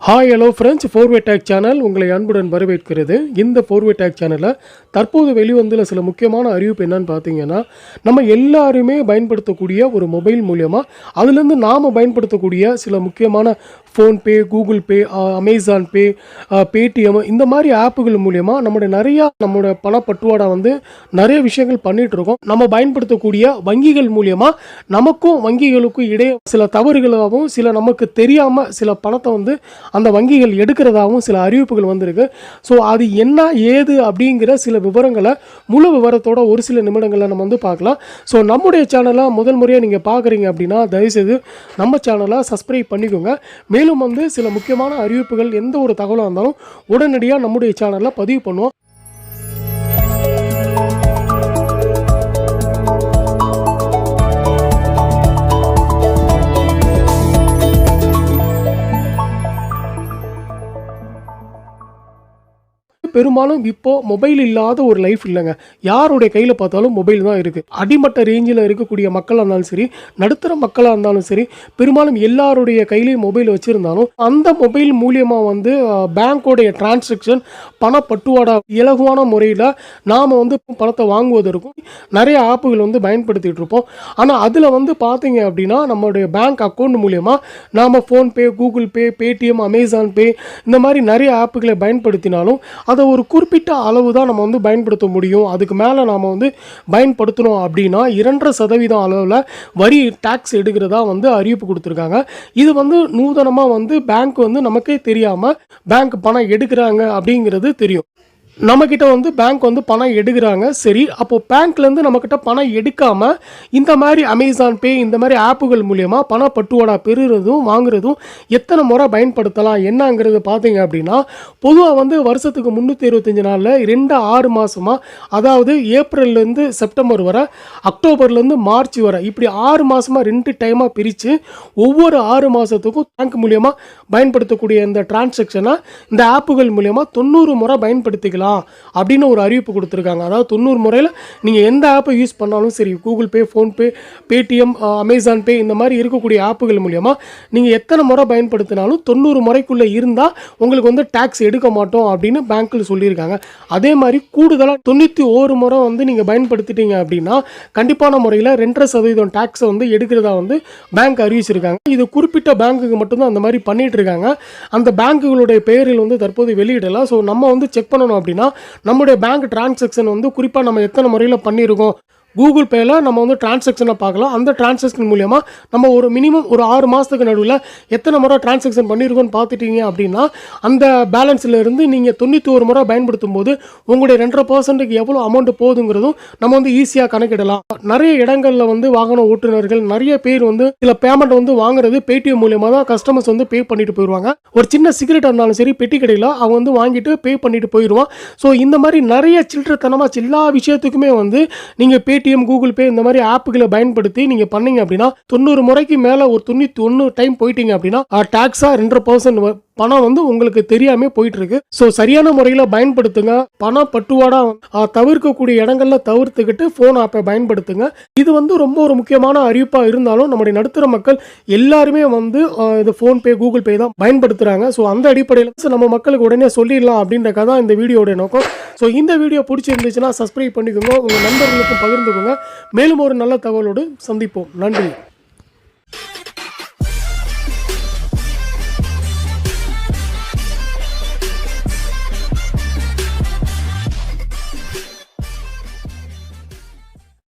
Hi hello friends, four way take channel உங்களை அன்புடன் வரவேற்கிறது. இந்த ஃபோர்வே டேக் சேனலில் தற்போது வெளிவந்துள்ள சில முக்கியமான அறிவிப்பு என்னன்னு பார்த்தீங்கன்னா, நம்ம எல்லாருமே பயன்படுத்தக்கூடிய ஒரு மொபைல் மூலியமாக அதுலேருந்து நாம் பயன்படுத்தக்கூடிய சில முக்கியமான ஃபோன்பே, கூகுள் பே, அமேசான் பே, பேடிஎம் இந்த மாதிரி ஆப்புகள் மூலியமாக நம்மளோட பணப்பட்டுவாடா நிறைய விஷயங்கள் பண்ணிகிட்ருக்கோம். நம்ம பயன்படுத்தக்கூடிய வங்கிகள் மூலியமாக நமக்கும் வங்கிகளுக்கும் இடையே சில தவறுகளாகவும் சில நமக்கு தெரியாமல் சில பணத்தை அந்த வங்கிகள் எடுக்கிறதாகவும் சில அறிவிப்புகள் வந்திருக்கு. ஸோ அது என்ன ஏது அப்படிங்கிற சில விவரங்களை முழு விவரத்தோட ஒரு சில நிமிடங்களில் நம்ம பார்க்கலாம். ஸோ நம்முடைய சேனலை முதல் முறையாக நீங்கள் பார்க்குறீங்க அப்படின்னா தயவுசெய்து நம்ம சேனலை சப்ஸ்கிரைப் பண்ணிக்கோங்க. மேலும் சில முக்கியமான அறிவிப்புகள் எந்த ஒரு தகவலாக இருந்தாலும் உடனடியாக நம்முடைய சேனலில் பதிவு பண்ணுவோம். பெரும்பாலும் இப்போ மொபைல் இல்லாத ஒரு லைஃப் இல்லைங்க. யாருடைய கையில் பார்த்தாலும் மொபைல் தான் இருக்குது. அடிமட்ட ரேஞ்சில் இருக்கக்கூடிய மக்களாக இருந்தாலும் சரி, நடுத்தர மக்களாக இருந்தாலும் சரி, பெரும்பாலும் எல்லாருடைய கையிலையும் மொபைல் வச்சுருந்தாலும் அந்த மொபைல் மூலியமாக பேங்க்கோடைய டிரான்சாக்ஷன் பணப்பட்டுவாடா இலகுவான முறையில் நாம் பணத்தை வாங்குவதற்கும் நிறைய ஆப்புகள் பயன்படுத்திகிட்டு இருப்போம். ஆனால் அதில் பார்த்தீங்க அப்படின்னா நம்மளுடைய பேங்க் அக்கௌண்ட் மூலியமாக நாம் PhonePe, Google Pay, Paytm, Amazon Pay இந்த மாதிரி நிறைய ஆப்புகளை பயன்படுத்தினாலும் அதை ஒரு குறிப்பிட்ட அளவு தான் நம்ம பயன்படுத்த முடியும். அதுக்கு மேலே நாம் பயன்படுத்தணும் அப்படின்னா 2.5% அளவில் வரி டேக்ஸ் எடுக்கிறதா அறிவிப்பு கொடுத்துருக்காங்க. இது நூதனமாக பேங்க் நமக்கே தெரியாமல் பேங்க் பணம் எடுக்கிறாங்க அப்படிங்கிறது தெரியும். நம்மக்கிட்ட பேங்க் பணம் எடுக்கிறாங்க. சரி, அப்போது பேங்க்லேருந்து நம்மக்கிட்ட பணம் எடுக்காமல் இந்த மாதிரி அமேசான் பே இந்த மாதிரி ஆப்புகள் மூலியமாக பணப்பட்டுவாடா பெறுறதும் வாங்குறதும் எத்தனை முறை பயன்படுத்தலாம் என்னங்கிறது பார்த்தீங்க அப்படின்னா, பொதுவாக வருஷத்துக்கு 365 நாளில் 2-6 மாதமாக, அதாவது ஏப்ரல்லேருந்து செப்டம்பர் வரை, அக்டோபர்லேருந்து மார்ச் வரை, இப்படி 6 மாதமாக 2 டைமாக பிரித்து ஒவ்வொரு 6 மாதத்துக்கும் பேங்க் மூலியமாக பயன்படுத்தக்கூடிய இந்த டிரான்சாக்ஷனை இந்த ஆப்புகள் மூலியமாக 90 முறை பயன்படுத்திக்கலாம் அப்படின்னு ஒரு அறிவிப்பு கொடுத்துருக்காங்க. அதாவது 90 முறையில் நீங்கள் எந்த ஆப்பை யூஸ் பண்ணாலும் சரி, Google Pay, PhonePe, Paytm, Amazon Pay இந்த மாதிரி இருக்கக்கூடிய ஆப்புகள் மூலியமாக நீங்கள் எத்தனை முறை பயன்படுத்தினாலும் 90 முறைக்குள்ளே இருந்தால் உங்களுக்கு டேக்ஸ் எடுக்க மாட்டோம் அப்படின்னு பேங்க்கில் சொல்லியிருக்காங்க. அதே மாதிரி கூடுதலாக 91 முறை நீங்கள் பயன்படுத்திட்டீங்க அப்படின்னா கண்டிப்பான முறையில் 2.5% டேக்ஸை எடுக்கிறதா பேங்க் அறிவிச்சிருக்காங்க. இது குறிப்பிட்ட பேங்க்குக்கு மட்டும்தான் அந்த மாதிரி பண்ணிட்டு இருக்காங்க. அந்த பேங்க்குகளுடைய பெயரில் தற்போது வெளியிடலாம். ஸோ நம்ம செக் பண்ணணும் அப்படின்னா நம்முடைய பேங்க் டிரான்சாக்ஷன் குறிப்பாக நம்ம எத்தனை முறையில் பண்ணியிருக்கோம். கூகுள் பேயில் நம்ம டிரான்சாக்ஷனை பார்க்கலாம். அந்த டிரான்சாக்ஷன் மூலியமாக நம்ம ஒரு மினிமம் ஒரு 6 மாதத்துக்கு நடுவில் எத்தனை முறை டிரான்சாக்ஷன் பண்ணியிருக்கோன்னு பார்த்துட்டீங்க அப்படின்னா அந்த பேலன்ஸில் இருந்து நீங்கள் 91 முறை பயன்படுத்தும் போது உங்களுடைய 2.5% எவ்வளோ அமௌண்ட் போகுதுங்கிறதும் நம்ம ஈஸியாக கணக்கிடலாம். நிறைய இடங்களில் வாகன ஓட்டுநர்கள் நிறைய பேர் சில பேமெண்ட் வாங்குறது பேடிஎம் மூலியமாக தான் கஸ்டமர்ஸ் பே பண்ணிட்டு போயிடுவாங்க. ஒரு சின்ன சிகரெட் இருந்தாலும் சரி பெட்டி கடையில் அவங்க வாங்கிட்டு பே பண்ணிட்டு போயிடுவான். ஸோ இந்த மாதிரி நிறைய சில்லறத்தனமாக எல்லா விஷயத்துக்குமே நீங்கள் பேடிஎம், கூகுள் பே இந்த மாதிரி ஆப்புகளை பயன்படுத்தி நீங்கள் பண்ணீங்க அப்படின்னா 90 முறைக்கு மேலே ஒரு 91 டைம் போயிட்டீங்க அப்படின்னா டாக்ஸாக 2% பணம் உங்களுக்கு தெரியாமல் போயிட்டு இருக்கு. ஸோ சரியான முறையில் பயன்படுத்துங்க. பணம் பட்டுவாடா தவிர்க்கக்கூடிய இடங்கள்ல தவிர்த்துக்கிட்டு ஃபோன் ஆப்பை பயன்படுத்துங்க. இது ரொம்ப ஒரு முக்கியமான அறிவிப்பாக இருந்தாலும் நம்முடைய நடுத்தர மக்கள் எல்லாருமே இது ஃபோன்பே, கூகுள் பே தான் பயன்படுத்துகிறாங்க. ஸோ அந்த அடிப்படையில் நம்ம மக்களுக்கு உடனே சொல்லிடலாம் அப்படின்றக்காக தான் இந்த வீடியோட நோக்கம். ஸோ இந்த வீடியோ பிடிச்சிருந்துச்சுன்னா சப்ஸ்கிரைப் பண்ணிக்கோங்க, உங்கள் நண்பர்களுக்கும் பகிர்ந்துக்கோங்க. மேலும் ஒரு நல்ல தகவலோடு சந்திப்போம். நன்றி.